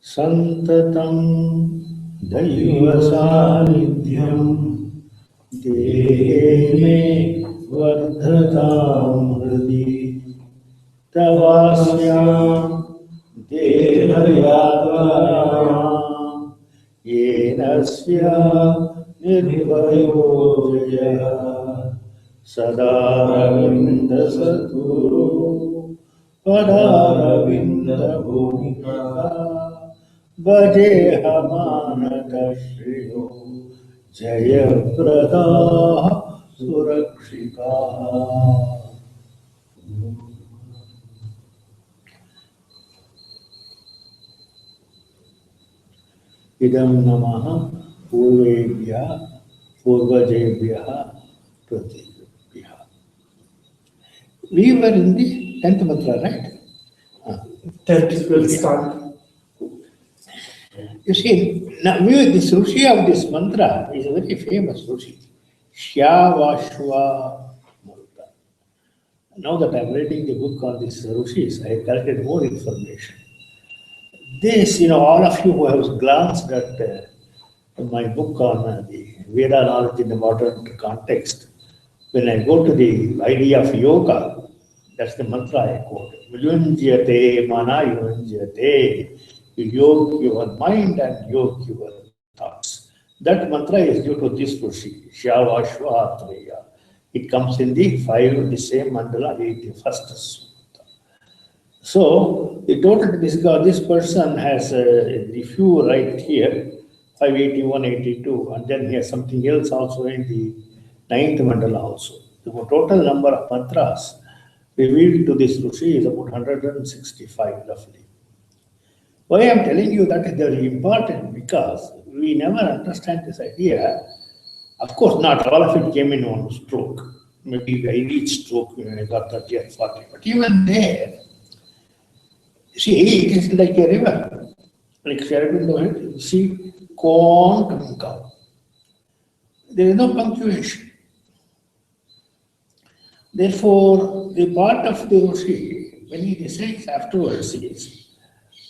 Santatam Daivasanidhyam Deheme Vardhatam Hridi Tavasyam Devayatayam Yenasya Nirbhayojaya Sadaravinda Sadguru Padaravinda Bhumika Vajehamana Shriyo Jayaprada Surakshika. Idam namaha purvebhya purvajebhya pratibhya. We were in the 10th mantra, right? 10th will start. You see, now this Rishi of this mantra is a very famous Rishi. Shyavashva Maruta. Now that I'm reading the book on these Rishis, I collected more information. This, all of you who have glanced at my book on the Veda knowledge in the modern context, when I go to the idea of yoga, that's the mantra I quote. Yunjyate mana yunjyate. You yoke your mind and yoke your thoughts. That mantra is due to this Rishi, Shyavashvatreya. It comes in the same mandala, 81st sutta. So, the total, this person has the few right here, 581, 82, and then he has something else also in the 9th mandala also. The total number of mantras revealed to this Rishi is about 165 roughly. Why I am telling you that is very important, because we never understand this idea. Of course, not all of it came in one stroke. Maybe I each stroke when I got 30 or 40. But even there, see, it is like a river. Like Sharabindo, see, corn coming down. There is no punctuation. Therefore, the part of the Rishi, when he decides afterwards, is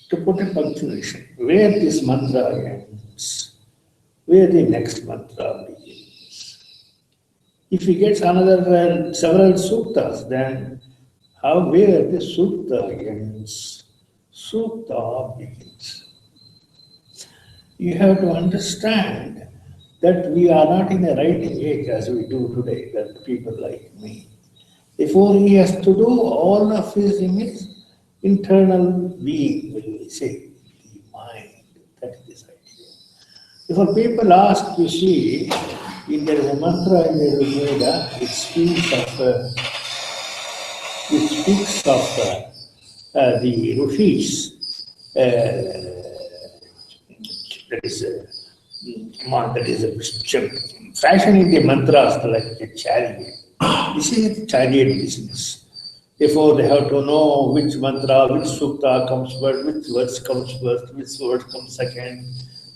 to put a punctuation where this mantra ends, where the next mantra begins. If he gets another several suktas, then where the sukta ends, sukta begins. You have to understand that we are not in a writing age as we do today, that people like me. Therefore, he has to do all of his internal being, will we say, the mind. That is this idea. Therefore, people ask, you see, there is a mantra in the Veda which speaks of the rishis. That is fashioning the mantras like a chariot. This is a chariot business. Therefore, they have to know which mantra, which sukta comes first, which words comes first, which word comes second,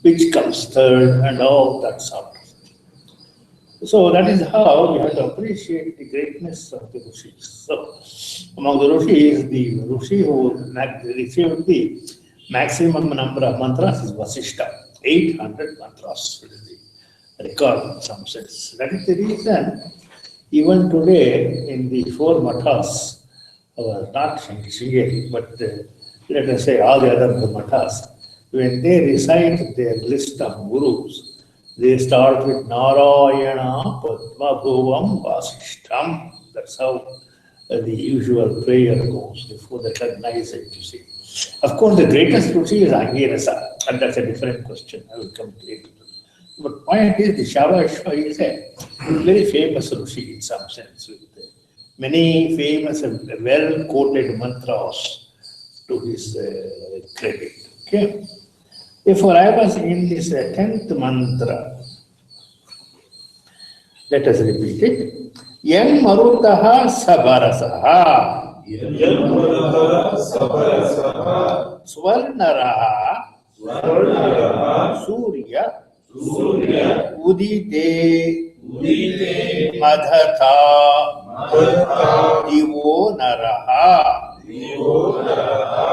which comes third, and all that sort of thing. So that is how we have to appreciate the greatness of the rishis. So, among the rishis, the rishi who received the maximum number of mantras is Vasishta, 800 mantras. The record in some sense. That is the reason, even today, in the 4 mathas, not Shingeri, but let us say all the other mathas, when they recite their list of gurus, they start with Narayana Padma Bhuvam Vasishtam. That's how the usual prayer goes before they recognize it, you see. Of course, the greatest Rishi is Angirasa, and that's a different question. I will come to it. But point is, the Shyavashva is a very famous Rishi in some sense, with many famous and well-quoted mantras to his credit. Okay. Therefore, I was in this 10th mantra. Let us repeat it. Yam marutaha sabarasaha. Yam marutaha sabarasaha. Swarnaraha. Swarnaraha. Surya. Surya. Udite. Udite. Madhata. Madhata. Divo naraha. Divo naraha.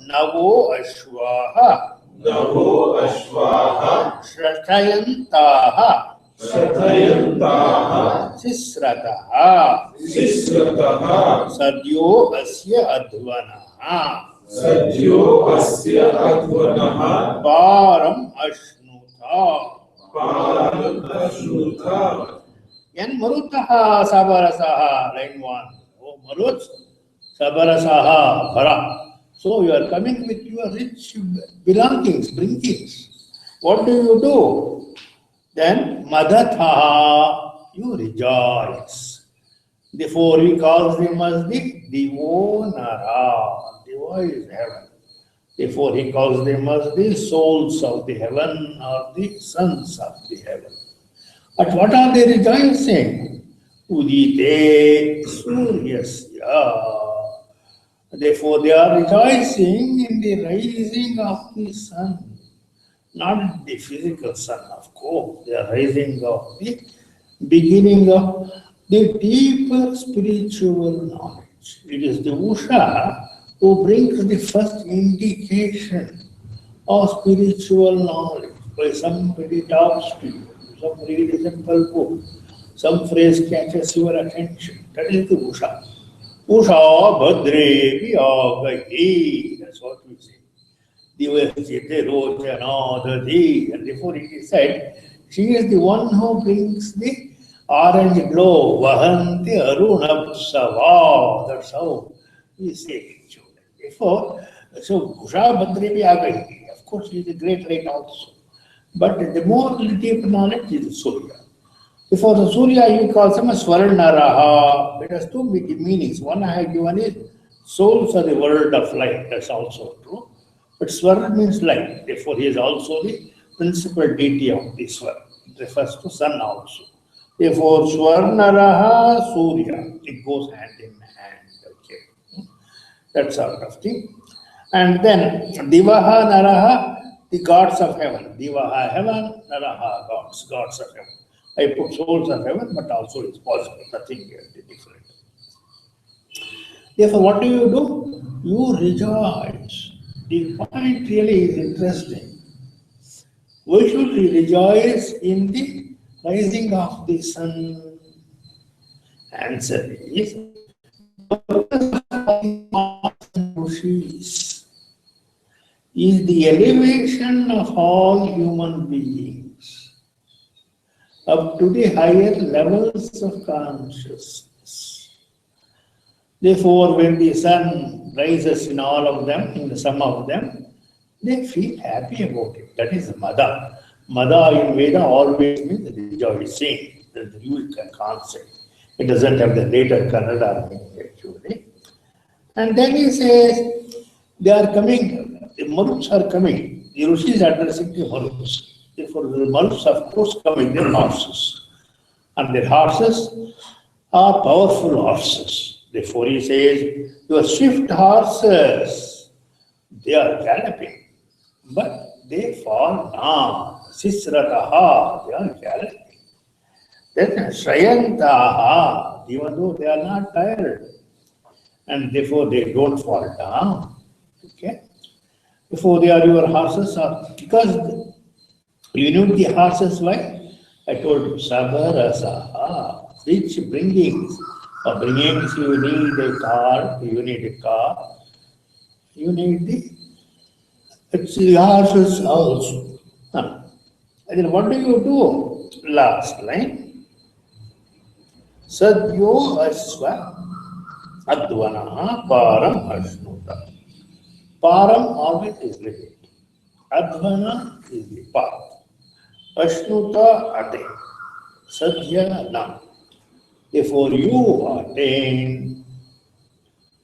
Navo ashvaha. Navo Ashvaha Shatayantaha Shatayantaha Sisrataha Sisrataha Sadyo Asya Advanaha Sadyo Asya Advanaha Param Ashnuta Param Ashnuta Yan Marutaha Sabarasaha, line 1. Oh, Marut Sabarasaha Para. So you are coming with your rich belongings, bringings. What do you do? Then Madatha, you rejoice. Therefore he calls them as the Divonara. Diva is heaven. Therefore he calls them as the souls of the heaven or the sons of the heaven. But what are they rejoicing? Udite Suryasya. Therefore they are rejoicing in the rising of the sun. Not the physical sun, of course. They are rising of the beginning of the deeper spiritual knowledge. It is the Usha who brings the first indication of spiritual knowledge. By somebody talks to you, some read a simple book, some phrase catches your attention. That is the Usha. Usha Bhadre Vyagahi. That's what we say. Divasite Rochana Dadi. And therefore it is said, she is the one who brings the orange glow. Vahanti Aruna Sava. That's how we say it. Therefore, so Usha Bhadre Vyagahi. Of course, she is a great light also. But the more deep knowledge is Surya. Before the Surya, he calls him a Swarnaraha. It has two meanings. One I have given is souls are the world of light. That's also true. But Swarna means light. Therefore, he is also the principal deity of the Swarna. It refers to sun also. Therefore, Swarnaraha Surya. It goes hand in hand. Okay. That sort of thing. And then Divaha Naraha, the gods of heaven. Divaha heaven, Naraha gods of heaven. I put souls of heaven, but also it's possible, nothing different. Therefore, what do? You rejoice. The point really is interesting. Why should we rejoice in the rising of the sun? Answer is is the elevation of all human beings up to the higher levels of consciousness. Therefore, when the sun rises in all of them, in some of them, they feel happy about it. That is Mada. Mada in Veda always means rejoicing. That's the unique concept. It doesn't have the later Kannada meaning actually. And then he says, they are coming, the Maruts are coming. The Rishi is addressing the Maruts. Therefore, the Maruts, of course, come in their horses. And their horses are powerful horses. Therefore, he says, your swift horses, they are galloping, but they fall down. Sisrataha, they are galloping. Then Shayantaha, even though they are not tired, and therefore they don't fall down. Okay? Before they are your horses, because you know the horses why? I told you, Sabarasaha, rich bringings. For bringings, you need a car, you need the horses also. And then what do? Last line. Sadyo Aswa Advanaha Param Ashnuta. Param always is living. Advana is the path. Ashnuta attain. Sadhya nam. Therefore you attain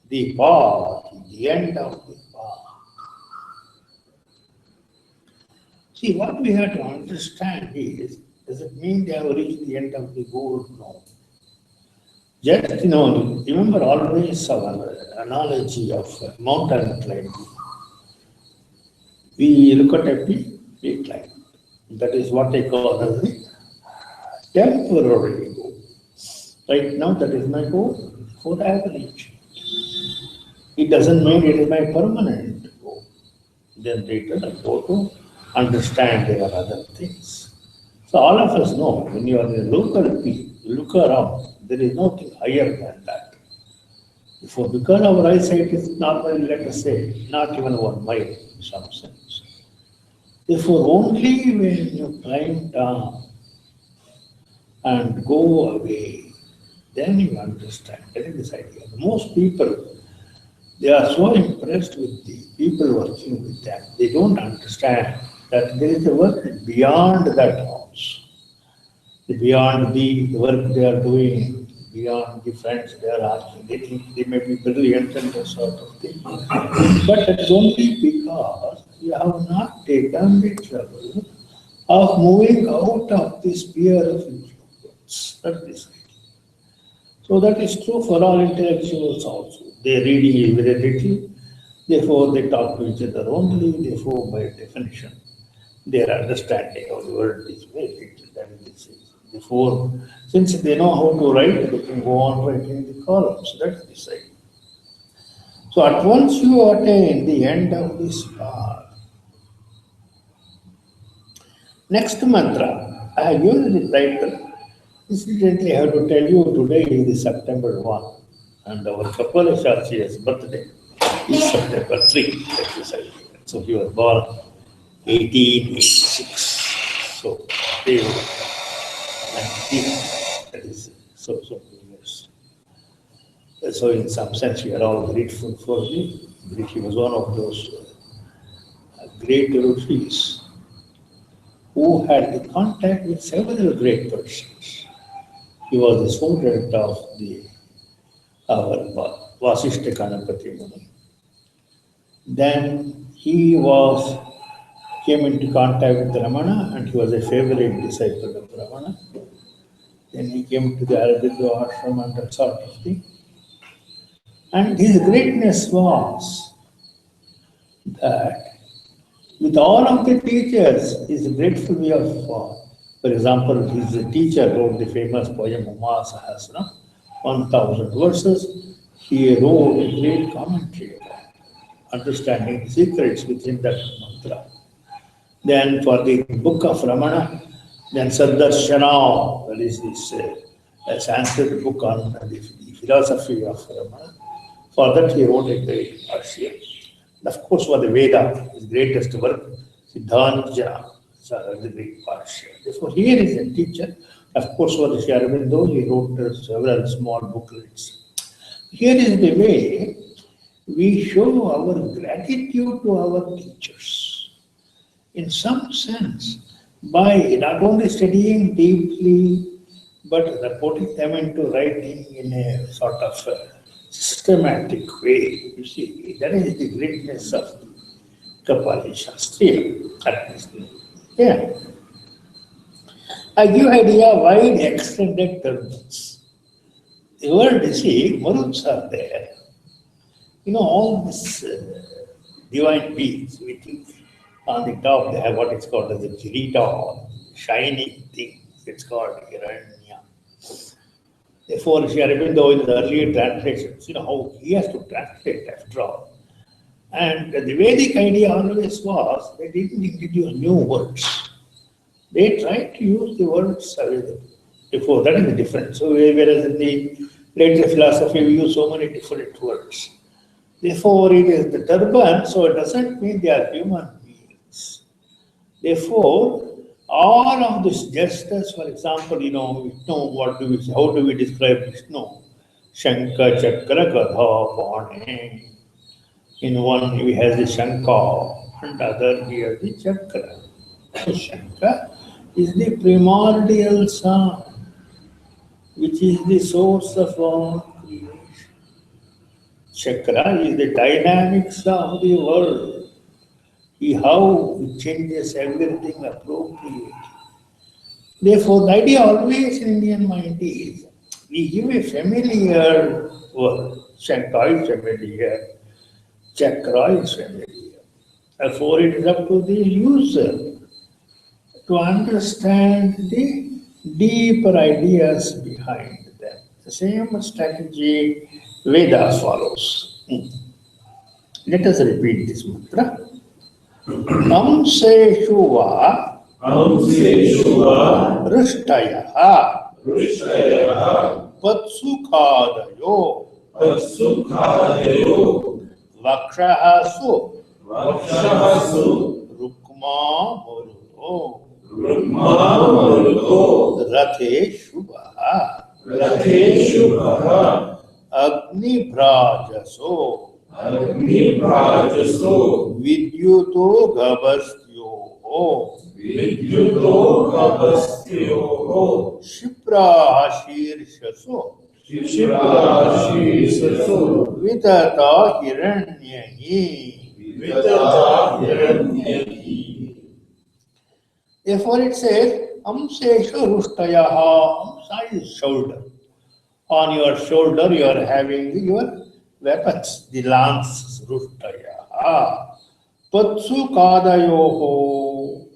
the path, the end of the path. See, what we have to understand is, does it mean they have reached the end of the goal? No. Just, remember always our analogy of mountain climbing. We look at a peak, we climb. That is what I call as the temporary goal. Right now, that is my goal, for I have reached. It doesn't mean it is my permanent goal. then later I go to understand there are other things. So all of us know when you are in a local peak, you look around, there is nothing higher than that. Before, because our eyesight is normally, let us say, not even 1 mile in some sense. Therefore, only when you climb down and go away, then you understand. That is this idea. Most people, they are so impressed with the people working with them. They don't understand that there is a work beyond that also. Beyond the work they are doing, beyond the friends they are asking. They think they may be brilliant and that sort of thing. But it's only because you have not taken the trouble of moving out of the sphere of influence. That is it. So that is true for all intellectuals also. Their reading is very little, therefore they talk to each other only, therefore by definition, their understanding of the world is very little. That is it. Therefore, since they know how to write, they can go on writing the columns. That is the side. So at once you attain the end of this path, next mantra, I have used the title. Incidentally, I have to tell you today is September 1, and our Kapala Shastri's birthday is September 3. That is idea. So he was born 1886. So they were 19. That is so many years. So in some sense, we are all grateful for him. He was one of those great rishis who had the contact with several great persons. He was the student of our Vasishta Ganapati Muni. Then he came into contact with Ramana, and he was a favorite disciple of Ramana. Then he came to the Arabic ashram and that sort of thing. And his greatness was that with all of the teachers, his grateful way of, for example, his teacher wrote the famous poem Uma Sahasra, 1000 verses. He wrote a great commentary about understanding the secrets within that mantra. Then for the book of Ramana, then Saddarshana, that is this Sanskrit book on the philosophy of Ramana. For that he wrote a great Bhashya. Of course, for the Veda, his greatest work, Siddhanta, the great Bhashya. Therefore, here is a teacher. Of course, for the Sri Aurobindo, he wrote several small booklets. Here is the way we show our gratitude to our teachers. In some sense, by not only studying deeply, but putting them into writing in a sort of systematic way. You see, that is the greatness of Kapali Shastriya. Yeah. I give idea wide extended turbans. The word, you see, maruts are there. You know, all these divine beings, we think on the top they have what is called as a kirita, shining thing. It's called Hiranya. Therefore, Sri Aurobindo in the earlier translations, you know how he has to translate after all. And the Vedic idea always was they didn't introduce new words. They tried to use the words available before. That is the difference. So, whereas in the later philosophy, we use so many different words. Therefore, it is the turban, so it doesn't mean they are human beings. Therefore, all of this, just as, for example, Vishnu, what do we say? How do we describe Vishnu? Shankha, Chakra, Gadha, Pane. In one, he has the Shankha, and other, he has the Chakra. So, Shankha is the primordial sound, which is the source of all creation. Chakra is the dynamics of the world. How it changes everything appropriately. Therefore, the idea always in Indian mind is we give a familiar word. Shankha is familiar, Chakra is familiar. Therefore, it is up to the user to understand the deeper ideas behind them. The same strategy Veda follows. Let us repeat this mantra. Amseshu va Rishtaya Patsukadayo Vakshahasu Rukma Maruto Rathe Shubha Agni Brajaso Vidyuto Gabastyo Shipra Shirshaso Vitata Hiranyahi. Therefore it says, Amsesha Rushtayaha, Amsa is shoulder. On your shoulder you are having your weapons, the lance Rushtayaha. Patsu Kadayoho,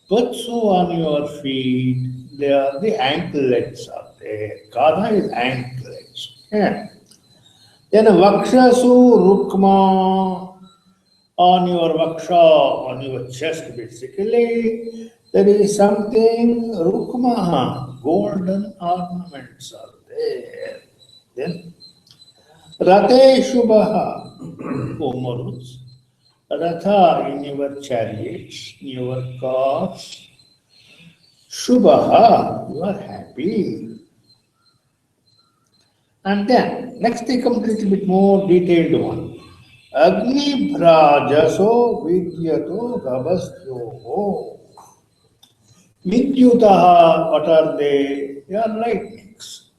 Patsu on your feet, they are the anklets are there. Kada is anklets. Yeah. Then Vakshasu Rukma, on your vaksha, on your chest basically, there is something Rukma, golden ornaments are there. Then Rate Shubha, O Maruts, Ratha in your chariots, in your cars, Shubha, you are happy. And then, next they come to a little bit more detailed one. Agni Brajaso Vidyato Gabastyoho. Vidyutaha, what are they? They are lightnings.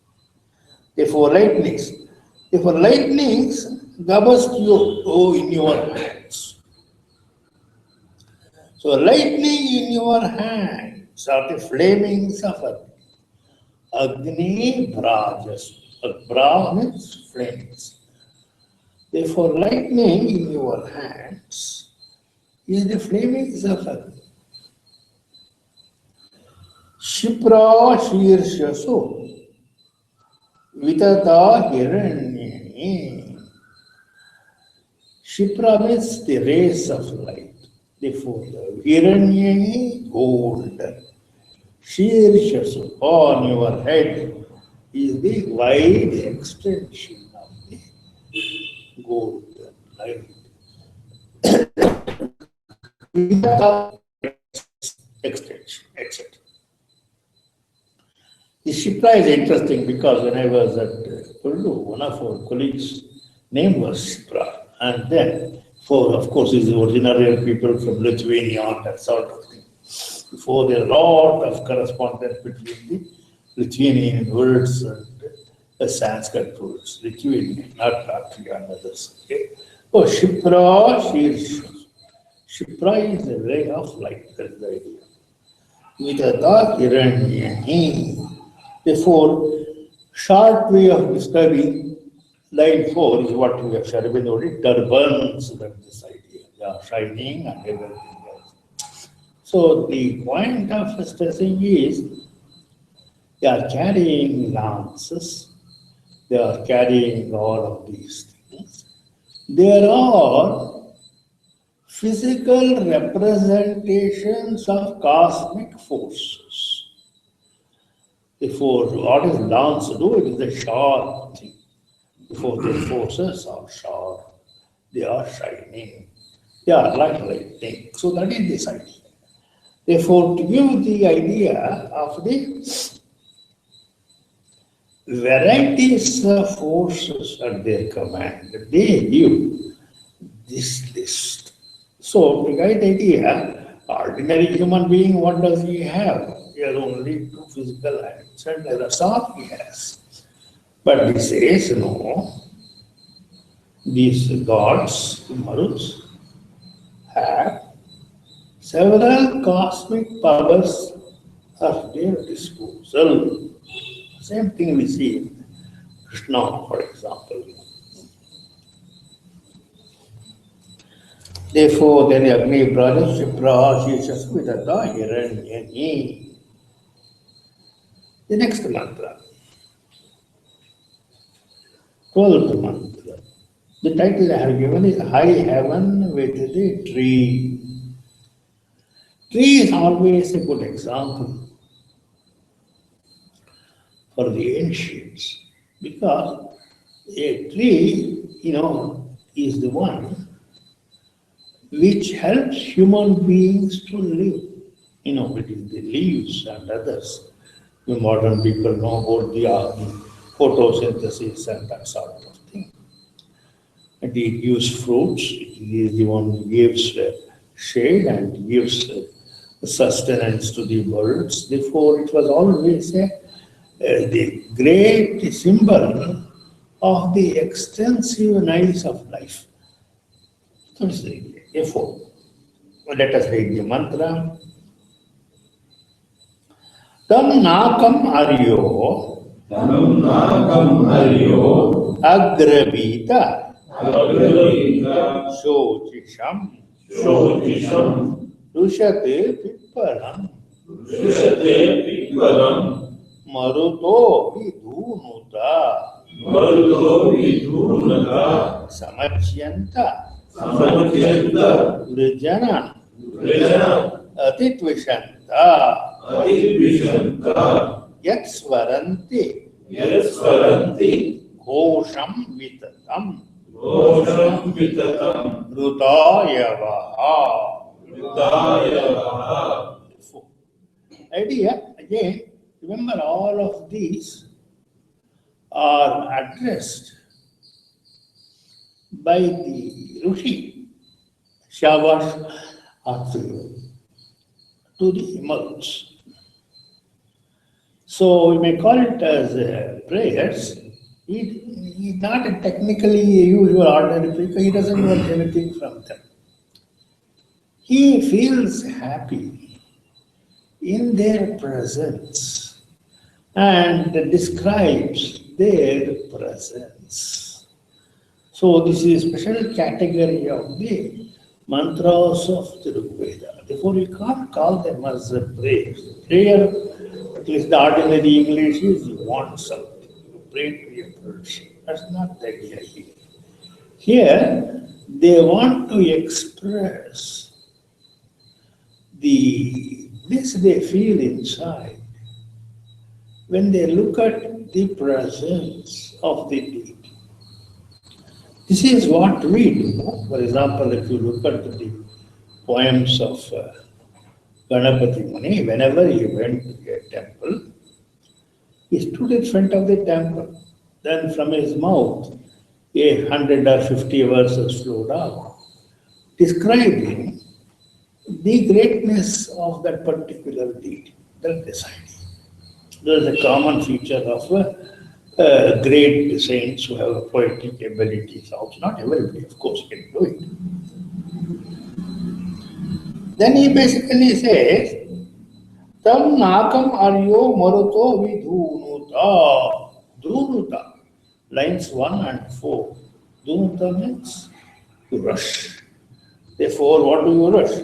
Therefore, lightnings, Gabastyoho in your hands. So, lightning in your hands are the flamings of Agni Brajas. Bra means flames. Therefore, lightning in your hands is the flamings of Agni. Shipra Shirshaso Vitata Hiranyani. Shipra means the rays of light. Therefore, Hiranyani, gold. Shirshaso, on your head is the wide extension of the golden light. Extension, etc. The Shipra is interesting because when I was at Purdue, one of our colleagues' name was Shipra. And then, of course, these originary people from Lithuania and that sort of thing. Before there are a lot of correspondence between the Lithuanian words and the Sanskrit words. Lithuanian, not Latvian and others. Okay? Oh, Shipra, Shipra is a ray of light, that's the idea. Vidata Hiranyani. Therefore, short way of describing line 4 is what we have shared with already, turbans, that's this idea. They are shining and everything else. So the point of stressing is they are carrying lances, they are carrying all of these things. There are physical representations of cosmic forces. Therefore, what does lance do? It is a sharp thing. Therefore, the forces are sharp, they are shining, they are like lightning. So that is this idea. Therefore, to give the idea of the varieties of forces at their command, they give this list. So, to get the idea, ordinary human being, what does he have? He has only 2 physical hands, and that's all he has. But he says, no, these gods, Maruts, have several cosmic powers at their disposal. Same thing we see in Krishna, for example. Therefore, then Agni Braja Shipra Shishasvidata Hiranyani. The next mantra, 12th mantra. The title I have given is High Heaven with the Tree. Tree is always a good example for the ancients because a tree, is the one which helps human beings to live. It is the leaves and others. The modern people know about the photosynthesis and that sort of thing. And it gives fruits, it is the one who gives shade and gives sustenance to the birds. Therefore, it was always the great symbol of the extensiveness of life. So therefore, let us read the mantra. Tam nakam aryo Tam nakam aryo agravita agravita shojisham shotisham rushate pipparam Vishate Piparam maruto vidunuta Maruto Vidunata samachyanta Samatyanta vrijana Vrajana atitvishanta Adivishanta yatsvaranti Yasvaranti kosham vitatam Dosham Vitatam rutayavaha. Vidayavaha Idea again, remember all of these are addressed by the Rishi Shavash to the Himalays. So we may call it as prayers. He not a technically a usual ordinary prayer. He doesn't want anything from them. He feels happy in their presence and describes their presence. So this is a special category of the mantras of the Veda. Therefore, you can't call them as a prayer. Prayer, at least the ordinary English is you want something. You pray to a person. That's not the idea here. Here, they want to express the bliss they feel inside when they look at the presence of the deity. This is what we do. For example, if you look at the poems of Ganapati Muni, whenever he went to a temple, he stood in front of the temple. Then from his mouth, 100 or 50 verses flowed out, describing the greatness of that particular deity. That is idea. There is a common feature of great saints who have poetic abilities. Also, not everybody, of course, can do it. Then he basically says, Tam nakam aryo maruto vidhunuta. Dhunuta. Lines 1 and 4. Dhunuta means to rush. Therefore, what do you rush?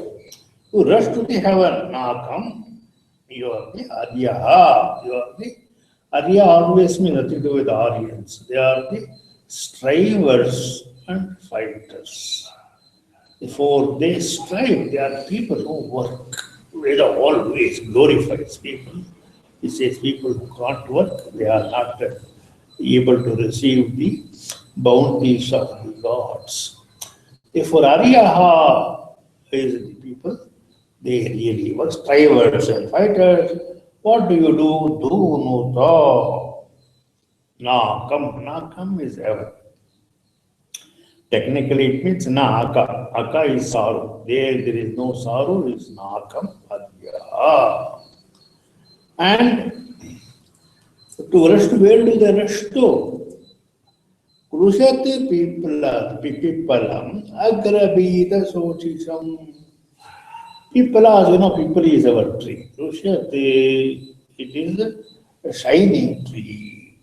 You rush to the heaven. Nakam. You are the Arya. You are the Arya always means nothing to do with Aryans. They are the strivers and fighters. Therefore, they strive. They are people who work. Veda always glorifies people. It says people who can't work, they are not able to receive the bounties of the gods. Therefore, Aryaha is the people. They really were strivers and fighters. What do you do? Dhunuta. Nakam. Nakam is heaven. Technically, it means Naka. Aka is sorrow. There is no sorrow, is Nakam Adya. And to rush to, where do they rush to? Krushati pipalam agrabhita sochisham. Pipalas, people is our tree. Krushati, it is a shining tree.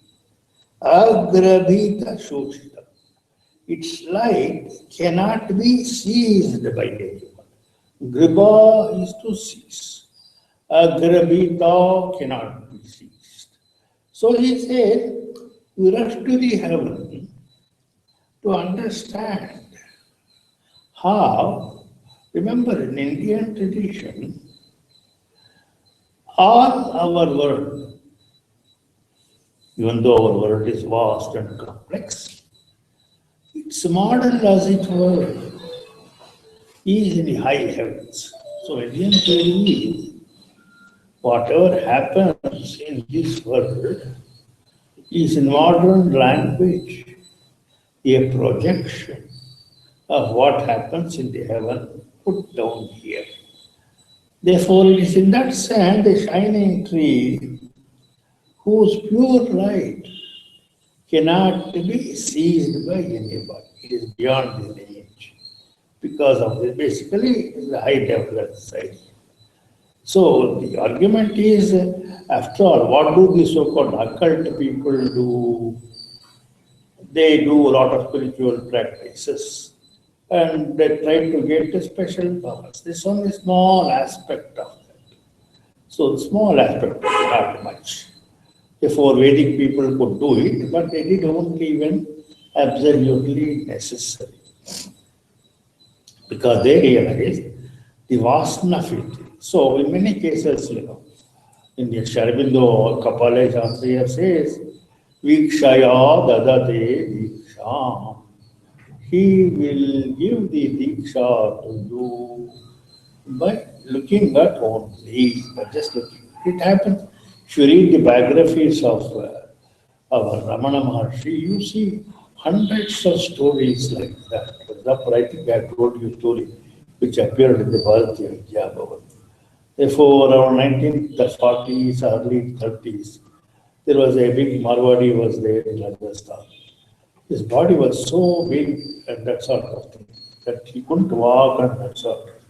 Agrabhita sochisham. Its light cannot be seized by anyone. Griba is to seize. Agrabhita cannot be seized. So he said, we rush to the heaven to understand how, remember in Indian tradition, All our world, even though our world is vast and complex, its model, as it were, is in the high heavens. So Indian theory is whatever happens in this world is in modern language a projection of what happens in the heaven put down here. Therefore, it is in that sense a shining tree whose pure light cannot be seized by anybody. It is beyond the age. Because of this, basically, it is a high developed society. So the argument is, after all, what do the so-called occult people do? They do a lot of spiritual practices and they try to get a special powers. This is only a small aspect of that. So the small aspect, not much. Therefore, Vedic people could do it, but they did only when absolutely necessary. Because they realized the vastness of it. So in many cases, in the Sharabindo Kapale Shastriya says, Vikshaya dadate diksham. He will give the diksha to you by looking at only, but just looking. It happens. If you read the biographies of our Ramana Maharshi, you see hundreds of stories like that. For example, I think I told you a story which appeared in the Bharatiya Vidya Bhavan. Therefore, around 1940s, early 30s, there was a big Marwadi was there in Rajasthan. His body was so big and that sort of thing that he couldn't walk and that sort of thing.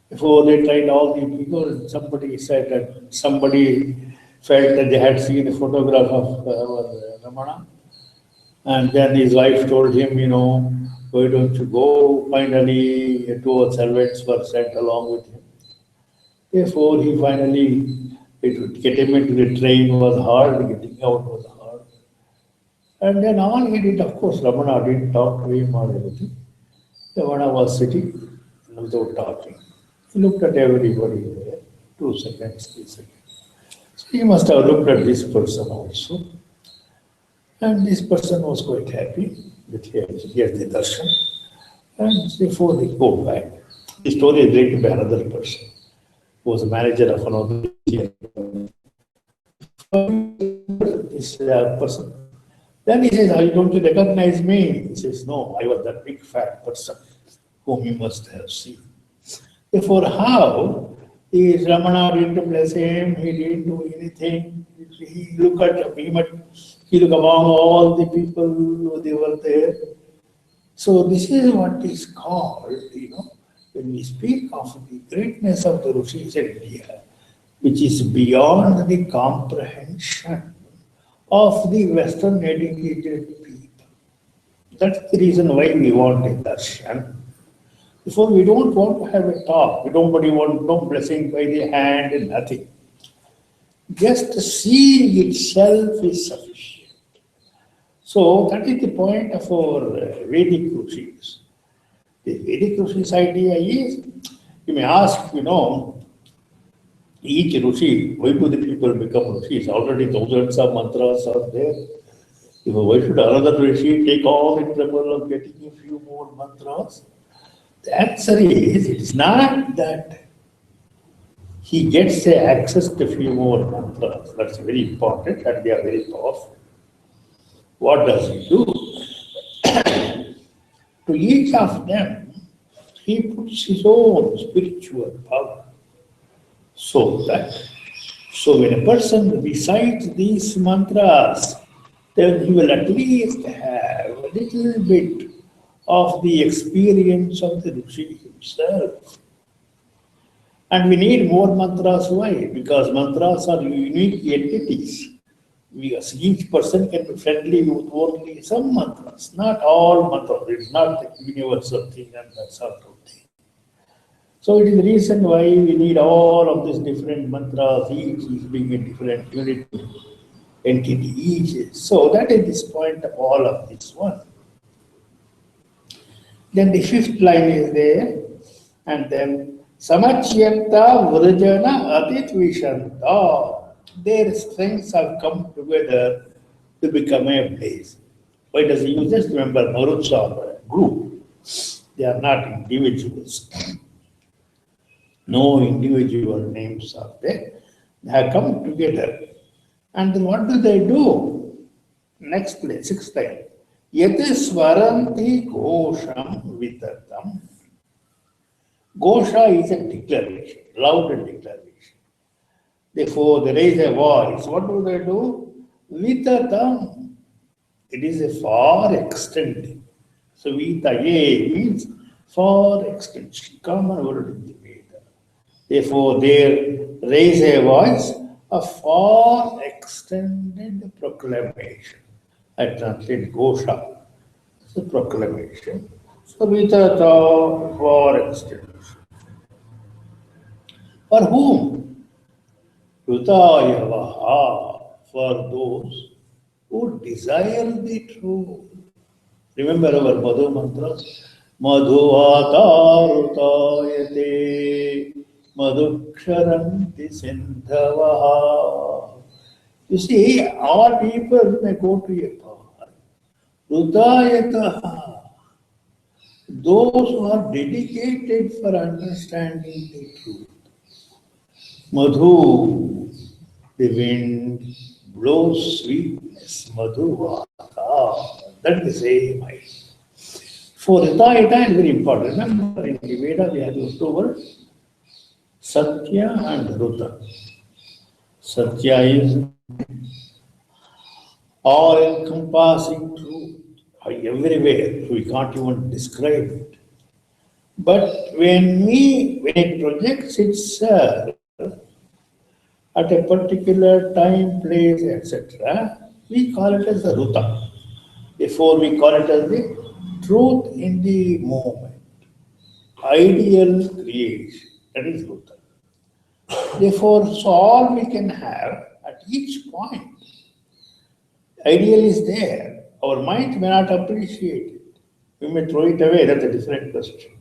Before they tried all the people, somebody said that somebody felt that they had seen a photograph of Ramana. And then his wife told him, why don't you go? Finally, two servants were sent along with him. Therefore, he finally, get him into the train was hard, getting out was hard. And then all he did, of course, Ramana didn't talk to him or anything. Ramana was sitting without talking. He looked at everybody there, 2 seconds, 3 seconds. So he must have looked at this person also. And this person was quite happy that he has the darshan. And therefore they go back. The story is written by another person who was a manager of another this person. Then he says, don't you recognize me? He says, no, I was that big fat person whom you must have seen. Therefore, how is Ramana didn't bless him, he didn't do anything. He looked at him, he looked among all the people who they were there. So this is what is called, when we speak of the greatness of the Rishis in India, which is beyond the comprehension of the Western educated people. That's the reason why we want a darshan. Therefore, we don't want to have a talk. Nobody wants no blessing by the hand and nothing. Just seeing itself is sufficient. So that is the point of our Vedic Rishis. The Vedic Rishis idea is, you may ask, each Rishi, why do the people become Rishis? Already thousands of mantras are there. Why should another Rishi take all the trouble of getting a few more mantras? The answer is, it's not that he gets access to a few more mantras. That's very important and they are very powerful. What does he do? To each of them, he puts his own spiritual power. So when a person recites these mantras, then he will at least have a little bit of the experience of the Rishi himself. And we need more mantras. Why? Because mantras are unique entities. Each person can be friendly with only some mantras, not all mantras. It's not the universal thing and that sort of thing. So it is the reason why we need all of these different mantras, each is being a different unit entity, each. So that is this point of all of this one. Then the fifth line is there, and then Samachyanta Vrajana Atithvishanta. Their strengths have come together to become a blaze. Why does he use this? Remember, Maruts are a group. They are not individuals. No individual names are there. They have come together. And then what do? Next place, sixth line. Yati swaranti gosham vitatam. Gosha is a declaration, loud declaration. Therefore, they raise a voice. What do? Vitatam. It is a far extending. So, vitaye means far extension. Common word in the Veda. Therefore, they raise a voice, a far extended proclamation. I translate Gosha. It's a proclamation. So, vitata, far extension. For whom? Rutayavaha, for those who desire the truth. Remember our Madhu mantra? Madhuvata rutayate madhuksharanti sindhavaha. You see, all people may go to a path. Rutayataha. Those who are dedicated for understanding the truth. Madhu, the wind blows sweetness. Madhuvata. That is the same idea. For Ritayata is very important. Remember, in the Veda we have those two words, Satya and Ruta. Satya is all-encompassing truth, everywhere. We can't even describe it. But when it projects itself at a particular time, place, etc., we call it as the Ruta. Therefore, we call it as the truth in the moment, ideal creation. That is Ruta. Therefore, so all we can have at each point, ideal is there. Our mind may not appreciate it. We may throw it away. That's a different question.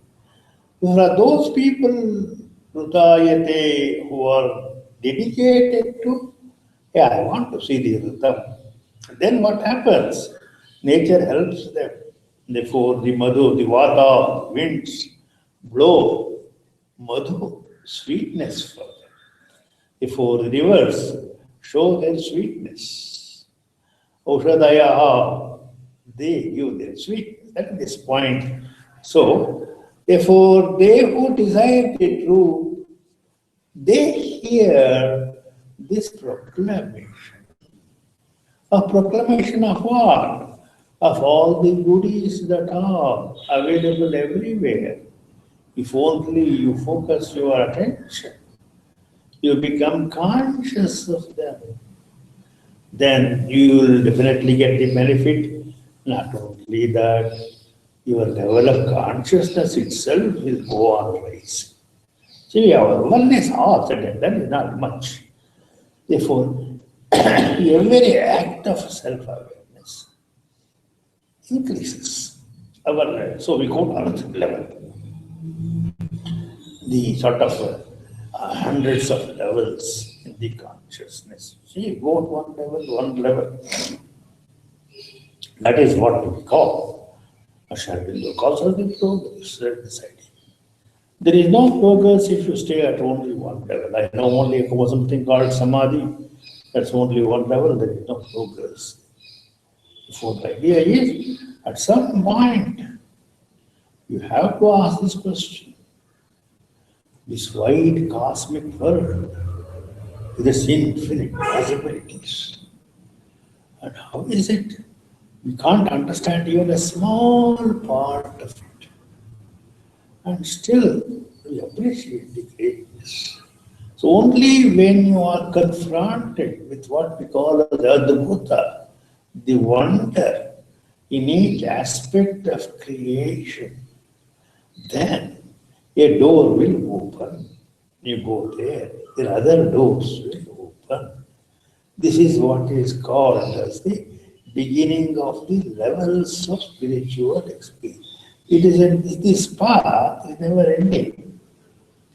There are those people, Rutayate, who are dedicated to, I want to see the Rutam. Then what happens? Nature helps them. Therefore, the Madhu, the Vata, winds blow Madhu, sweetness for them. Therefore, the rivers show their sweetness. Aushadayaha, they give their sweetness. That is this point. So, therefore, they who desire the truth, they hear this proclamation. A proclamation of what? Of all the goodies that are available everywhere. If only you focus your attention, you become conscious of them, then you will definitely get the benefit. Not only that, your level of consciousness itself will go on rising. See, our oneness all certain, that is not much. Therefore, every act of self-awareness increases our level. So we go to earth level. The sort of hundreds of levels in the consciousness. See, go to one level. That is what we call a Sharvindo calls us the progress. This idea. There is no progress if you stay at only one level. I know only something called Samadhi. That's only one level, there is no progress. So the idea is, at some point, you have to ask this question. This wide cosmic world with its infinite possibilities. And how is it? We can't understand even a small part of it. And still, we appreciate the greatness. So only when you are confronted with what we call the Adbhuta, the wonder in each aspect of creation, then a door will open. You go there are other doors will open. This is what is called as the beginning of the levels of spiritual experience. This path is never ending.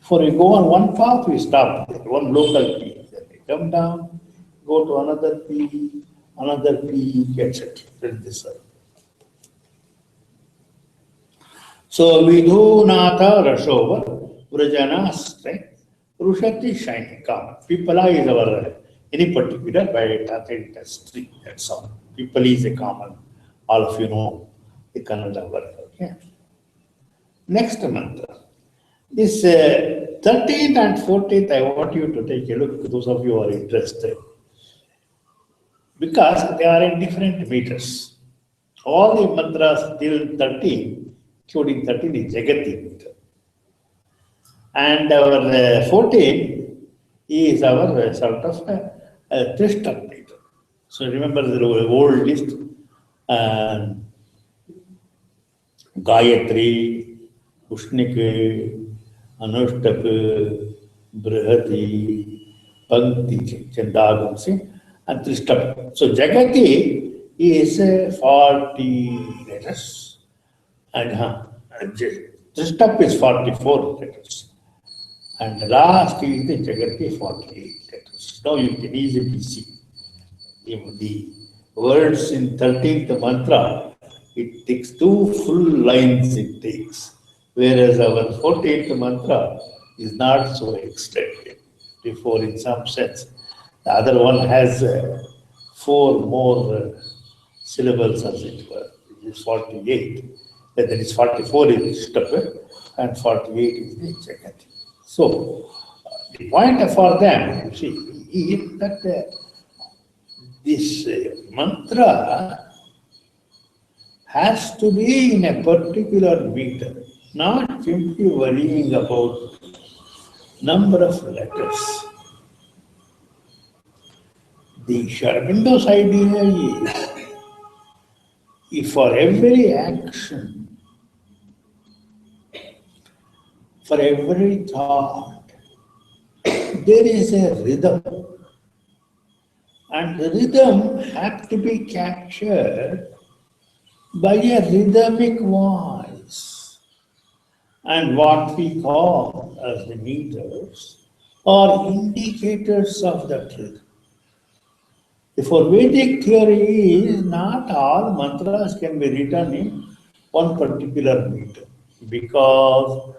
Before we go on one path, we stop there, one local peak. Then we come down, go to another peak, etc. That is the circle. So Vidhunatha Rashovar, Vrajana strength, Rushati shining, calm. Pipala is our any particular by industry, that's all. People is a common, all of you know the Kannada word. Okay. Next mantra. This 13th and 14th, I want you to take a look, those of you who are interested. Because they are in different meters. All the mantras till 13, including 13 is Jagati meter. And our 14 is our sort of Trishta meter. So remember the old list, Gayatri, Ushnik, Anushtak, Brihati, Pankti, Chandagam, see, and Trishta. So Jagati is 40 letters, and Trishta is 44 letters. And last is the Jagati 48 letters. Now you can easily see the words in 13th mantra, it takes 2 full lines it takes. Whereas our 14th mantra is not so extended. Therefore, in some sense, the other one has 4 more syllables as it were. It is 48. That is 44 is Shtapa and 48 is the Jagati. So, the point for them, you see, is that this mantra has to be in a particular meter, not simply worrying about number of letters. The Sharabindo's idea is, if for every action, for every thought, there is a rhythm. And the rhythm has to be captured by a rhythmic voice. And what we call as the meters are indicators of that rhythm. Therefore, Vedic theory is not all mantras can be written in one particular meter, because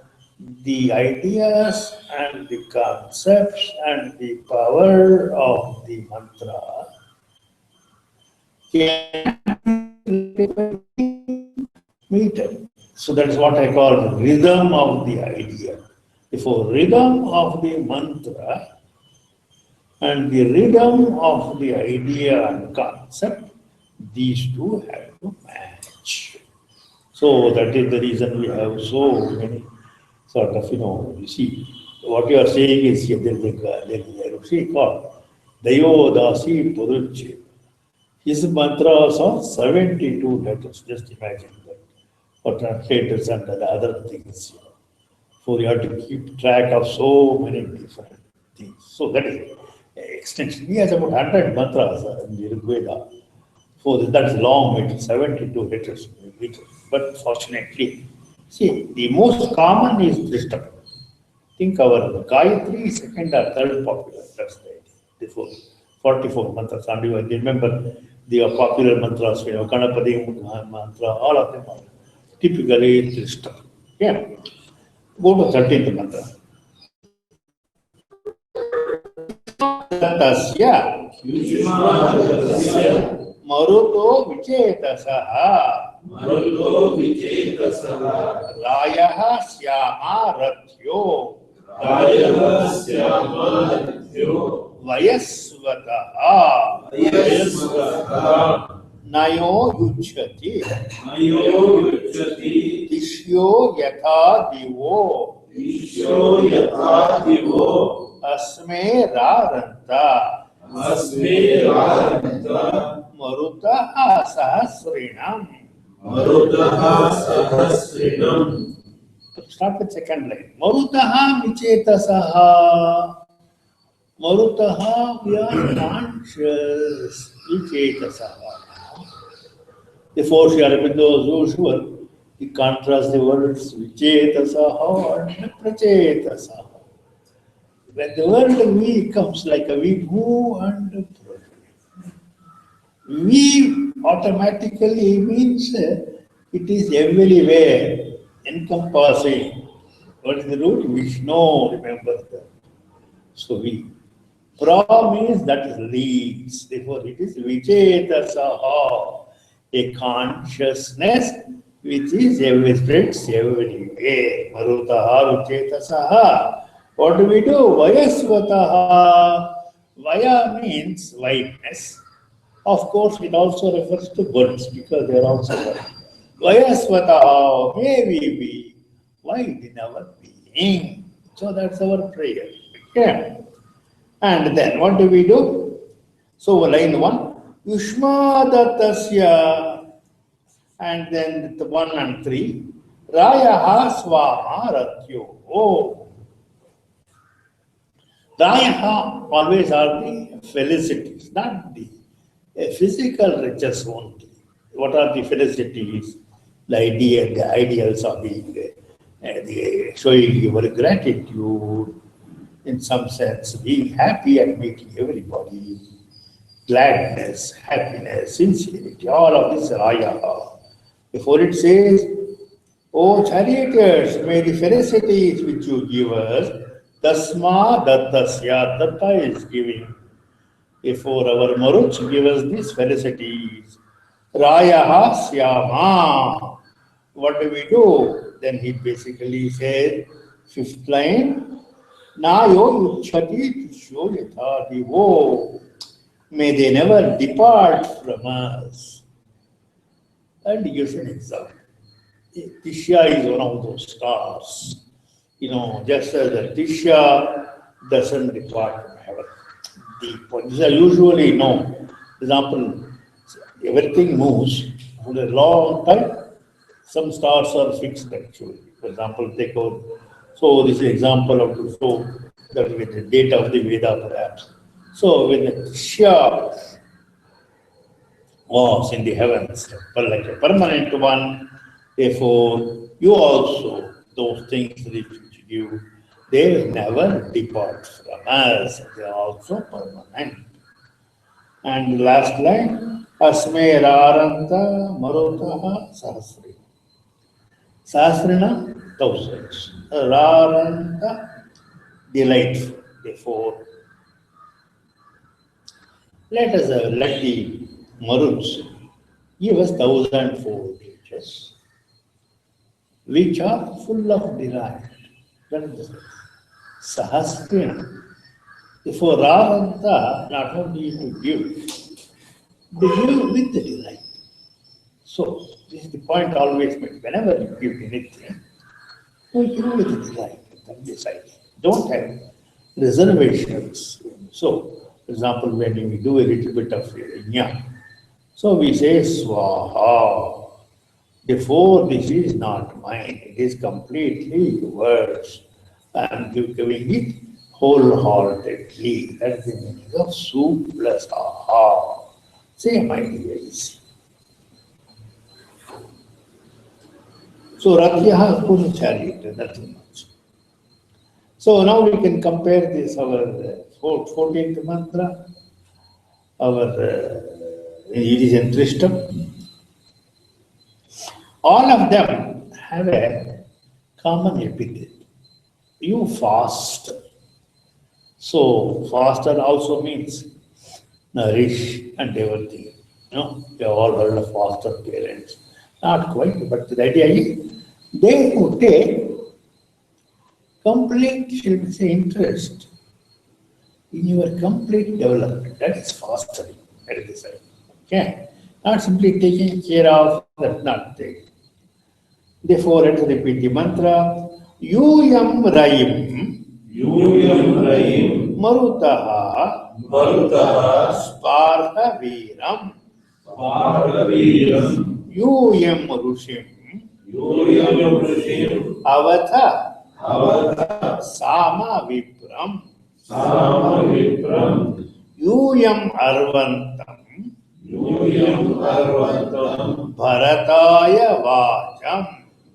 the ideas and the concepts and the power of the mantra can meter. So that is what I call rhythm of the idea. Therefore, rhythm of the mantra and the rhythm of the idea and concept, these two have to match. So that is the reason we have so many sort of, you see, what you are saying is here, there is a Rishi called Dayodasi Puruchi. His mantras are 72 letters, just imagine that, for translators and the other things. So you have to keep track of so many different things. So that is extension. He has about 100 mantras in the Veda. So that's long, 72 letters. But fortunately, see, the most common is Trishta. Think our Gayatri is second or third popular. That's the idea. Therefore, 44 mantras. And you remember the popular mantras, Ganapati mantra, all of them are typically Trishta. Yeah. Go to 13th mantra. Tasya Maruto Vichetasaha Rayaha Syama Rathyo Vayasvataha Nayo Yuchati Dishyo Yatha Divo Asme Raranta Marutaha Sahasrinam. Start with second line. Marutaha Vichetasaha. Marutaha, we are conscious. Vichetasaha. Therefore, Sri Aurobindo as usual, he contrasts the words Vichetasaha and Prachetasaha. when the word we comes like a we move and progress. We automatically means it is everywhere encompassing. What is the root? Vishnu, remember that. So we. Pra means that is leads. Therefore, it is Vichetasaha, a consciousness which is spreads everywhere. Marutaha Vichetasaha. What do we do? Vayasvataha. Vaya means wideness. Of course, it also refers to birds because they are also wide. Vayasvataha, may we be wide in our being. So that's our prayer. Okay. And then what do we do? So line 1, Yushmadatasya, and then the 1 and 3, Rayaha Swama Ratyo. Oh, Rayaha always are the felicities, not the physical riches only. What are the felicities? The idea, the ideals of the showing your gratitude, in some sense, being happy at meeting everybody, gladness, happiness, sincerity, all of this Raya. Before it says, O charioteers, may the felicities which you give us, Tasma Dattasya, Datta is giving. Before our Maruch give us these felicities. Rayaha Syama. What do we do? Then he basically says, 5th line, Nayo Yuchati Tisho Yatha Divo. May they never depart from us. And he gives an example. Tishya is one of those stars. Just as the Tishya doesn't depart from heaven. These are usually known. For example, everything moves for a long time. Some stars are fixed actually. For example, take out. So this is an example of to show that with the date of the Veda perhaps. So when the Tishya was in the heavens, but like a permanent one, therefore you also, those things which you, they will never depart from us. They are also permanent. And the last line, Asme Raranta Marotaha Sahasri. Sahasrina, thousands. Raranta, delightful. Therefore, let the Maruts give us 1,000-fold riches, which are full of delight. That is the Sahasrina. Therefore, Raranta not only to give, they give with the delight. So, this is the point always made. Whenever you give anything, you give with the delight. This idea. Don't have reservations. So, for example, when we do a little bit of yajna, so we say Swaha. Therefore, this is not mine. It is completely yours. I am giving it wholeheartedly. That is the meaning of Su plus Aha. Same idea is. So Ratyaha, of course, chariot, nothing much. So now we can compare this, our 14th mantra, our it is in Trishtam. All of them have a common epithet. You fast. So faster also means nourish and everything. We have all heard of faster parents. Not quite, but the idea is they would take complete, shall we say, interest in your complete development. That is fostering. That is the side. Okay? Not simply taking care of, that's not taking. Therefore, let's repeat the mantra. Yuyam Raim. Yuyam Raim. Marutaha. Marutaha. Sparta Viram. Bhagaviram. Yuyam Rushim. Yuyam Rishim. Avatha. Avata. Sama Vipram. Sama Vipram. Yuyam Arvantam. Yuyam Arvatam. Bharataya Vajam.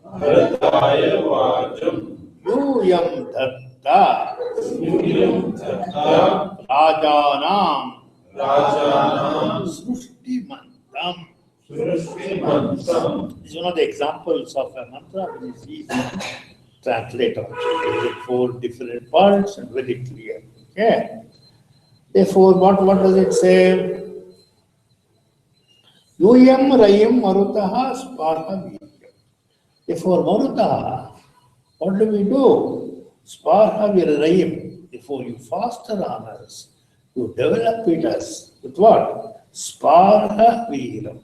Bharataya Vajam. Yuyam Datta. यूयं तथा Rajanam Rajanam Srushtimantam. Srushtimantam. This is one of the examples of a mantra which is easy to translate also. There are 4 different parts and very clear. Okay. Therefore, what does it say? Yuyam Rayam Marutaha Sparha Vidyam. Therefore, Marutaha, what do we do? Sparha Virayam. Therefore, you foster on us, you develop it us with what? Sparha Viram.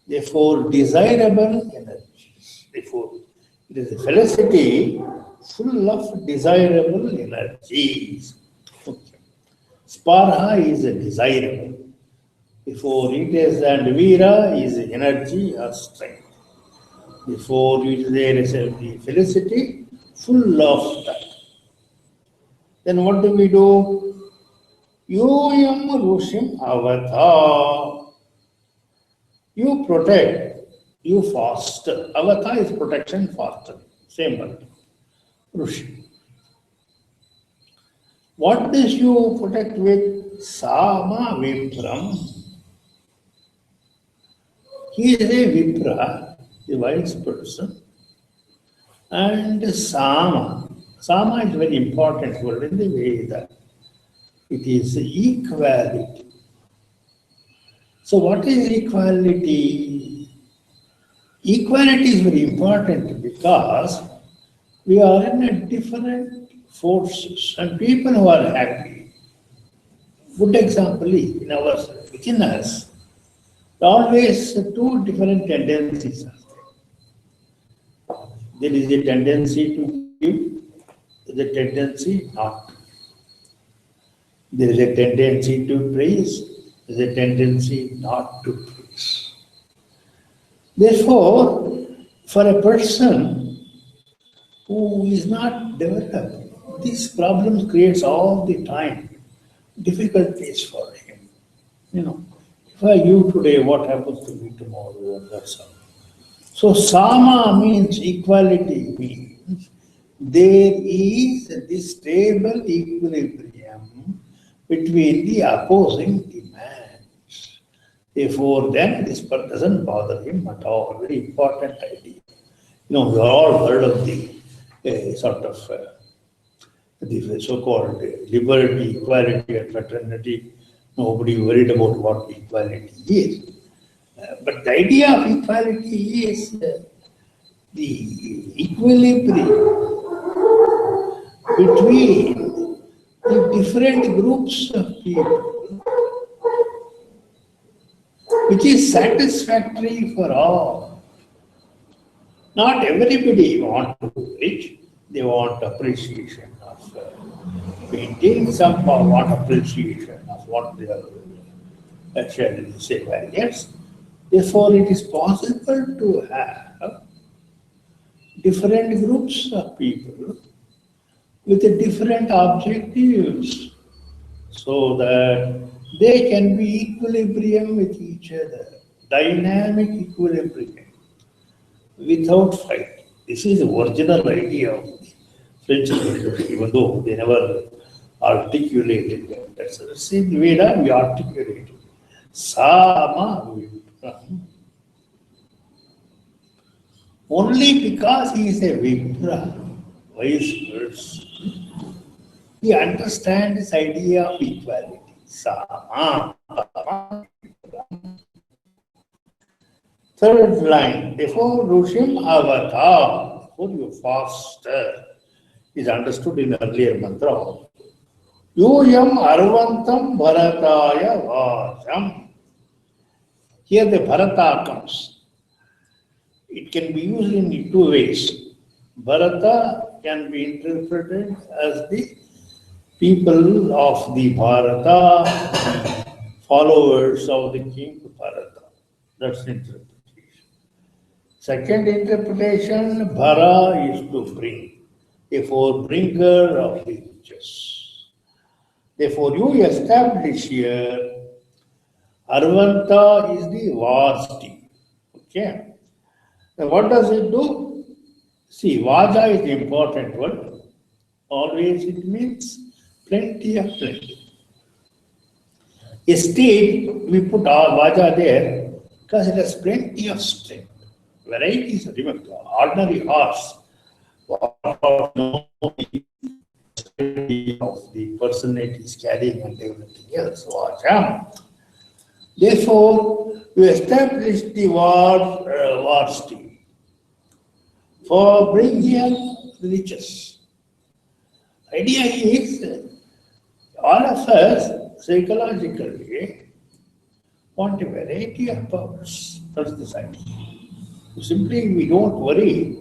Therefore, desirable energies. Therefore, it is a felicity full of desirable energies. Okay. Sparha is a desirable. Before it is and Vira is energy or strength. Before it is there is a felicity full of that. Then what do we do? Yoyam Rushim Avata. You protect, you foster. Avata is protection, foster. Same word. Rushim. What does you protect with? Sama Vipram. He is a Vipra, a wise person. And Sama. Sama is a very important word in the Veda. It is equality. So what is equality? Equality is very important because we are in a different forces and people who are happy. Good example is in ourselves, within us. Always 2 different tendencies are there. There is a tendency to give, there is a tendency not to. There is a tendency to praise, there is a tendency not to praise. Therefore, for a person who is not developed, these problems creates all the time difficulties for him. You know. If I give today, what happens to me tomorrow? That's all. So Sama means equality, means there is this stable equilibrium between the opposing demands. Therefore, then this part doesn't bother him at all. Very important idea. We have all heard of the the so-called liberty, equality, and fraternity. Nobody worried about what equality is. But the idea of equality is the equilibrium between the different groups of people, which is satisfactory for all. Not everybody wants to be rich, they want appreciation of painting, some want appreciation of what they are, shall we say, various. Therefore, it is possible to have different groups of people with different objectives so that they can be equilibrium with each other, dynamic equilibrium, without fight. This is the original idea of the French Revolution, even though they never articulated that. That's the same Veda we articulated. Sama Vipra. Only because he is a Vipra, wise person, he understands this idea of equality. Sama. Third line, therefore Rushim Avata, therefore you foster, is understood in earlier mantra. Yoyam Arvantam Bharataya Vajam. Here the Bharata comes. It can be used in 2 ways. Bharata can be interpreted as the people of the Bharata, the followers of the king Bharata. That's the interpretation. Second interpretation, Bhara is to bring. Therefore, bringer of the riches. Therefore, you establish here, Arvanta is the vasti. Okay. Now, what does it do? See, Vaja is the important word. Always it means plenty of plenty. A steed, we put our Vaja there because it has plenty of strength. Varieties, remember, ordinary horse, of the person it is carrying and everything else. Vaja. Therefore, we establish the war steed for bringing riches. Idea is all of us psychologically want a variety of powers. That's the science. Simply, we don't worry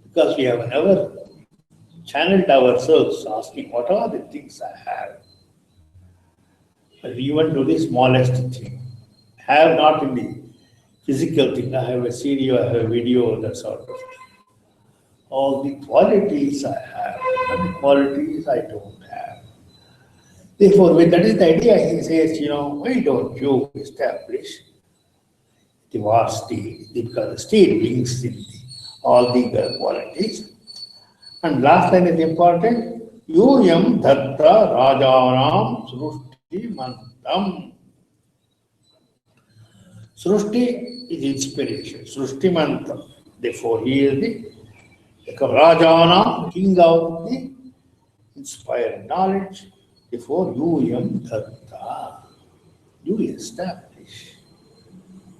because we have never channeled ourselves asking what are the things I have. But even to the smallest thing. Have not in the physical thing. I have a CD, I have a video, that sort of thing. All the qualities I have, and the qualities I don't have. Therefore, when that is the idea, he says, why don't you establish the war state? Because the state brings in all the qualities. And last line is important. Yuyam dhatta rajanam srushti mantam. Srushti is inspiration. Srushti mantam. Therefore, he is the Rajana, king of the inspired knowledge. Therefore, Yuyam dhatta. You establish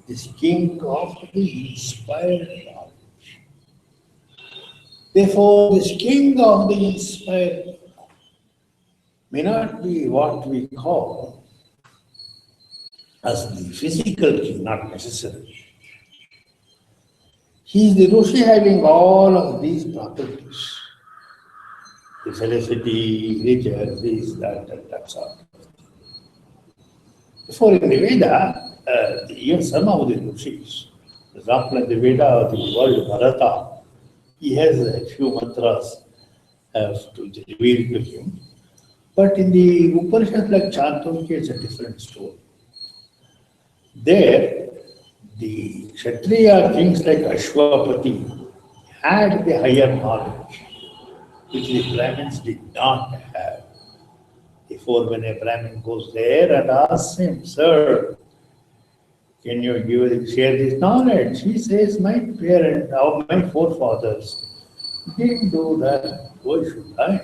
this king of the inspired knowledge. Therefore, this king of the inspired may not be what we call as the physical king, not necessarily. He is the Rishi having all of these properties. The felicity, riches, this, that sort of thing. Therefore, in the Veda, even some of the Rishis, for example, in the Veda, the word Bharata, he has a few mantras to reveal to him. But in the Upanishad like Chandogya, it's a different story. There, the Kshatriya kings like Ashwapati had the higher knowledge, which the Brahmins did not have. Therefore, when a Brahmin goes there and asks him, Sir, can you share this knowledge? He says, my parents, or my forefathers didn't do that. Why should I?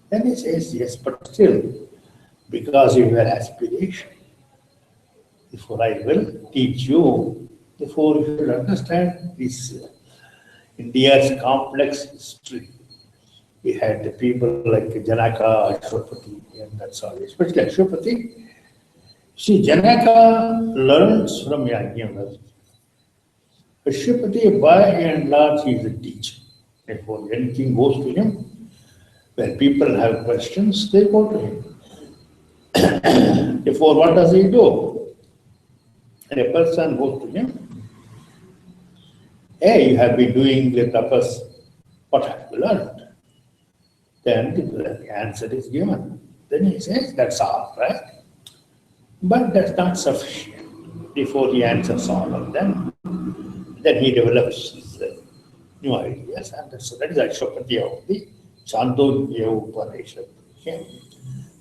Then he says, yes, but still, because you have aspiration. Therefore, I will teach you. Therefore, you should understand this India's complex history. We had the people like Janaka, Ashwapati, and that's all. Especially Ashwapati. See, Janaka learns from Yajnavalkya. Kashyapati, by and large, he is a teacher. Therefore, anything goes to him. When people have questions, they go to him. Therefore, what does he do? And a person goes to him. Hey, you have been doing the tapas. What have you learned? Then the answer is given. Then he says, that's all, right? But that's not sufficient. Before he answers all of them, then he develops his new ideas, and that is Ashwapati of the Chandogya Upanishad. Okay.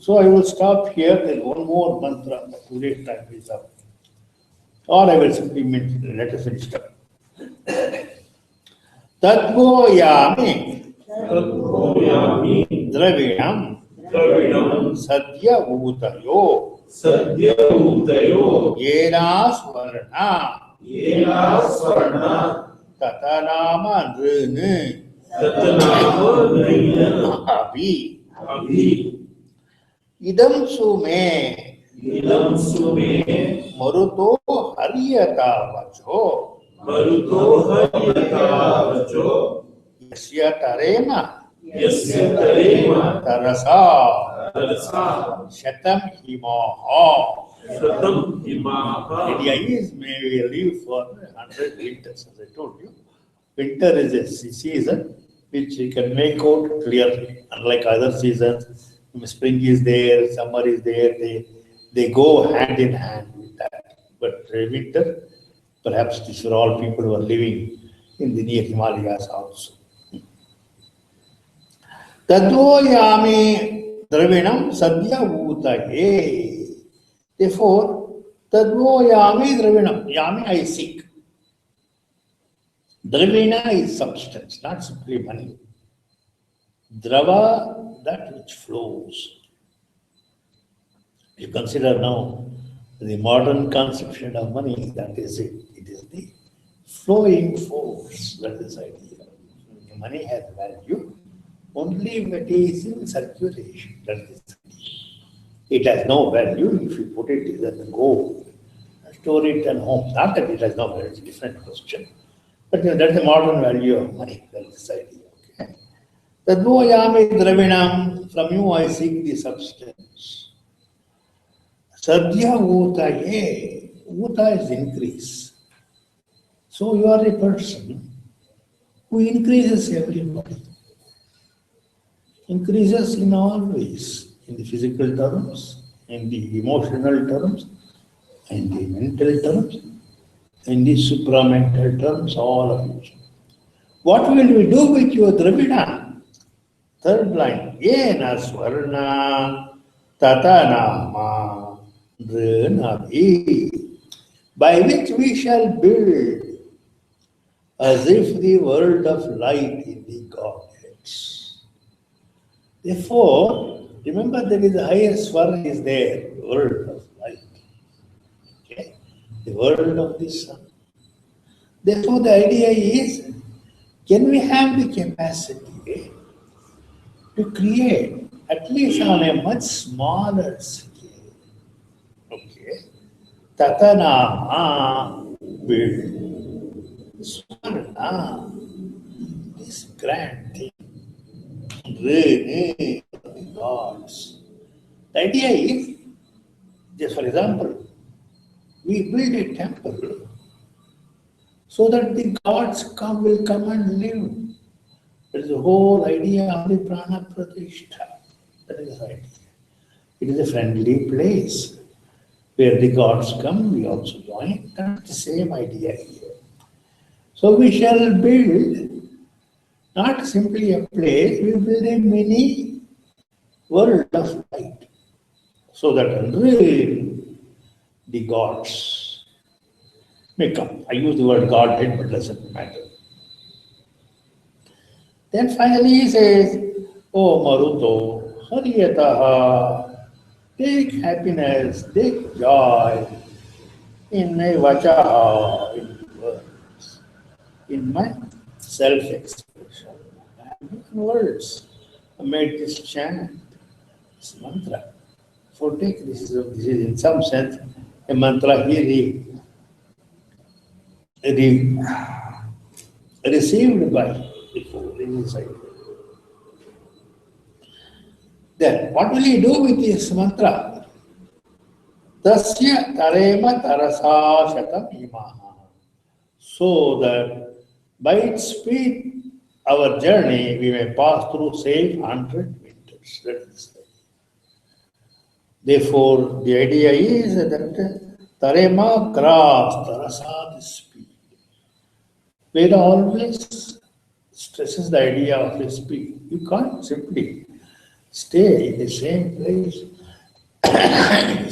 So I will stop here. Then one more mantra. Today's time is up. Or I will simply let us finish up. Tadvo yami dravidam sadhya utayo yena swarna tatanama nrunu abhi idam sume maruto haryata vacho yasya tarema tarasa shatam himaha. Idea is may we live for 100 winters, as I told you. Winter is a season which you can make out clearly. Unlike other seasons, spring is there, summer is there, they go hand in hand with that. But winter, perhaps these are all people who are living in the near Himalayas also. Tadvoyami dravinam sadhya bhutaye. Therefore, tadvoyami dravinam. Yami I seek. Dravina is substance, not simply money. Drava, that which flows. You consider now the modern conception of money, that is it. It is the flowing force, that is the idea. Money has value only when it is in circulation. That is the idea. It has no value if you put it as a gold, store it at home. Not that it has no value, it's a different question. But that's the modern value of money, that is the idea. Okay? Tadvoyami dravinam, from you I seek the substance. Sadhya uta ye. Uta is increase. So you are a person who increases everybody. Increases in all ways. In the physical terms, in the emotional terms, in the mental terms, in the supramental terms, all of it. What will we do with your Dravida? Third line. Yena swarna tatanama dranavi. By which we shall build as if the world of light in the Godheads. Therefore, remember there is a higher swara is there, the world of light. Okay? The world of the sun. Therefore, the idea is, can we have the capacity to create, at least on a much smaller scale, okay? Tatana build, swarna, this grand thing, really, the gods. The idea is, just for example, we build a temple so that the gods will come and live. That is the whole idea of the prana pratishtha. That is the idea. It is a friendly place where the gods come, we also join. That's the same idea here. So we shall build not simply a place, we build a mini world of light. So that really the gods may come. I use the word Godhead, but doesn't matter. Then finally he says, Oh Maruto, Hariyataha, take happiness, take joy in my vachaha, in words, in my self-expression. I have given words. I made this chant, this mantra. For take this is in some sense a mantra here received by before inside. Then what will he do with this mantra? Tasya tarema tarasa shatam imaha. So that by its speed, our journey, we may pass through safe 100 winters. That is it. Therefore, the idea is that tarema cross, tarasa the speed. Veda always stresses the idea of a speed. You can't simply stay in the same place,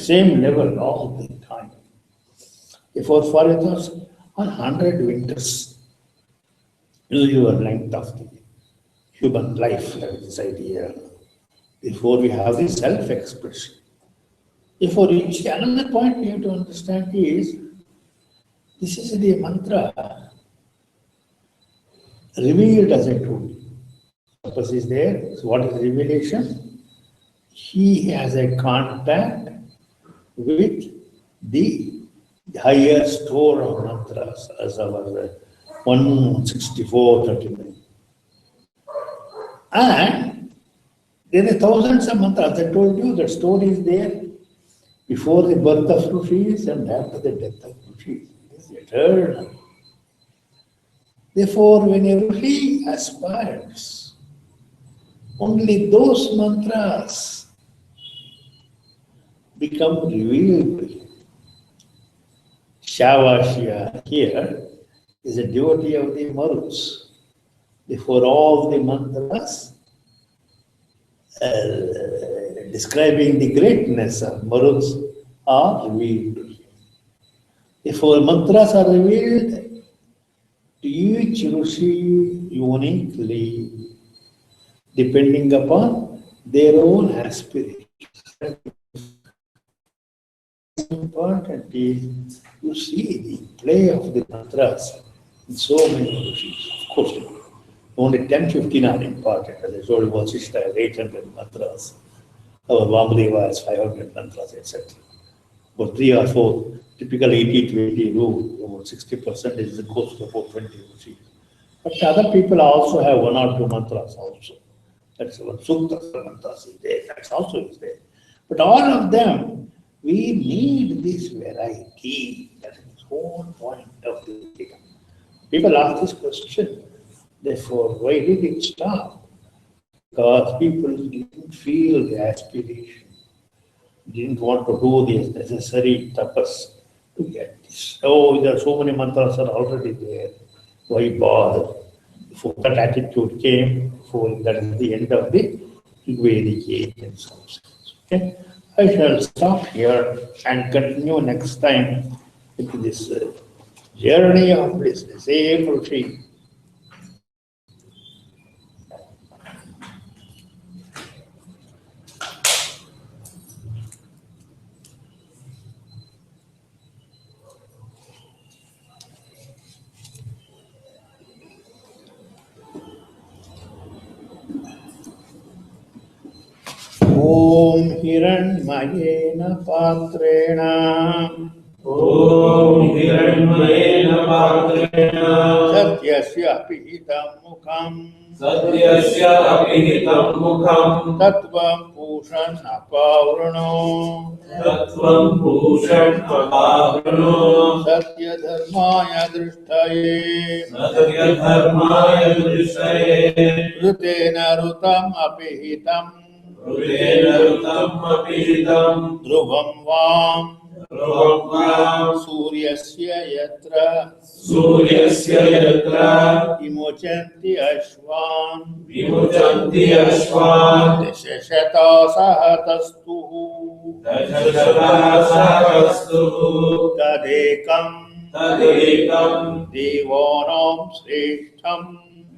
same level all the time. Therefore, for others, 100 winters is your length of the human life, that is this idea. Before we have the self-expression. Therefore, another point we have to understand is, this is the mantra revealed as I told you. Purpose is there. So what is revelation? He has a contact with the higher store of mantras as our 164:39. And there are thousands of mantras. I told you that story is there before the birth of Rishis and after the death of Rishis. It is eternal. Therefore, when a Rishi aspires, only those mantras become revealed. Shavashya here is a devotee of the Maruts. Therefore, all the mantras describing the greatness of Maruts are revealed. Therefore, mantras are revealed to each Rishi uniquely, depending upon their own aspirations. Important is to see the play of the mantras in so many Rishis. Of course, only 10-15 are important. As I told you, Vasishtha has 800 mantras. Our Vamadeva has 500 mantras, etc. But 3 or 4, typical 80 to 80 rule, about 60% is goes to about 20 Rishis. But other people also have 1 or 2 mantras also. That's one Sukta mantras is there, that's also is there. But all of them, we need this variety. That is the whole point of the Veda. People ask this question, therefore, why did it stop? Because people didn't feel the aspiration, didn't want to do the necessary tapas to get this. Oh, there are so many mantras are already there. Why bother? Before that attitude came, before that is the end of the Vedic age and so on. Okay? I shall stop here and continue next time with this journey of this same Rishi. ॐ हिरण्मयेन पात्रेण ॐ हिरण्मयेन पात्रेण सत्यस्य पिहितं मुखं सत्यस्य अपिहितं मुखं तत्त्वं पूषन्नपावृणो तत्त्वं भूषणमपावृणो सत्यधर्माय दृष्टये सत्यधर्माय दृष्टये ऋतेन ऋतम् अपिहितं ऋतेन ऋतम् अपिहितं ध्रुवं वां ध्रुवं वां सूर्यस्य यत्र सूर्यस्य यत्र विमुचन्ति अश्वान् विमुचन्ति अश्वान् दशशतसहस्रस्तुः दशशतसहस्रस्तुः तदेकं देवानां श्रेष्ठं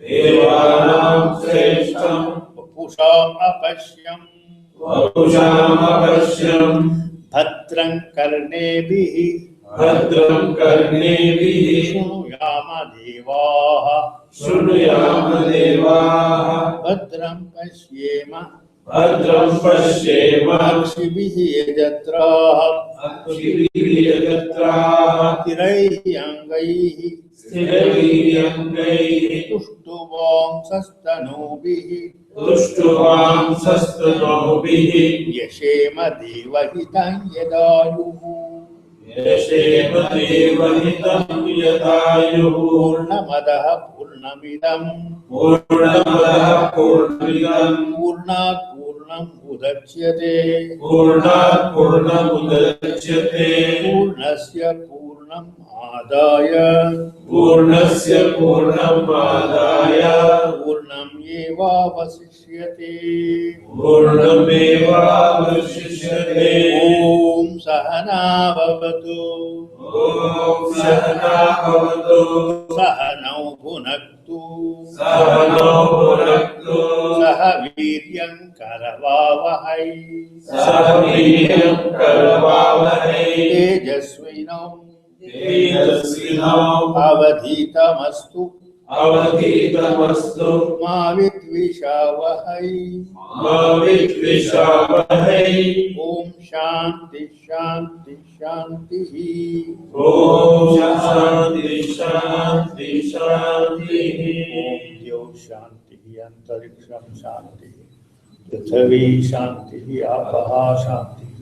देवानां श्रेष्ठं वपुषाम् अपश्यम् वपुषामपश्यम् भद्रं कर्णेभिः भद्रं कर्णेभिः शृणुयाम देवाः शृणुयाम देवाः भद्रं पश्येम भद्रं पश्येम अक्षिभिः यजत्राः अक्षिभिः यजत्राः स्थिरैः अङ्गैः स्थिरैः अङ्गैः तुष्टुवांसस्तनूभिः तुष्टुवांसस्तनूभिः यशेम देवहितं यदायुः यशेम देवहितं यदायुः पूर्णमदः पूर्णमिदं पूर्णमदः पूर्णमिदं पूर्णात् पूर्णम् उदच्यते पूर्णात् पूर्णमुदच्यते पूर्णस्य पूर्णम् आदाय पूर्णस्य पूर्णमादाय पूर्णमेवावशिष्यते पूर्णमेवावशिष्यते ॐ सहना भवतु ॐ सहना भवतु सहनौ भुनक्तु सहनौ भुनक्तु सह वीर्यं करवावहै सह वीर्यं करवावहै तेजस्विनौ तेजस्विनौ अवधीतमस्तु अवधीतमस्तु मा विद्विषावहै मा विद्विषावहै ॐ शान्ति शान्ति शान्तिः ॐ शान्ति शान्ति शान्तिः ॐ द्यौ शान्तिः अन्तरिक्षं शान्तिः पृथिवी शान्तिः आपः शान्तिः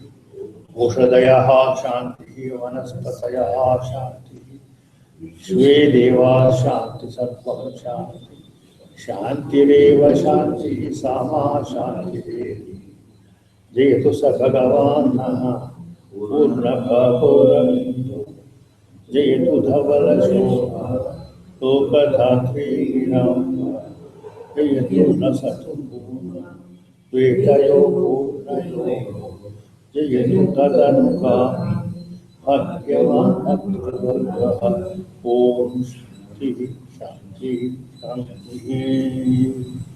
औषधयः शान्तिः वनस्पतयः शान्तिः स्वे देवा शान्ति सर्वं शान्ति शान्तिरेव शान्तिः सामा शान्तिरेव जयतु स भगवान् पूर्णभावो जयतु धवलशोभा लोकधात्री जयतु न सतु Vetayo Purnayo Jayatu Tadanuka Bhagyavan Om Shanti Shanti Shanti.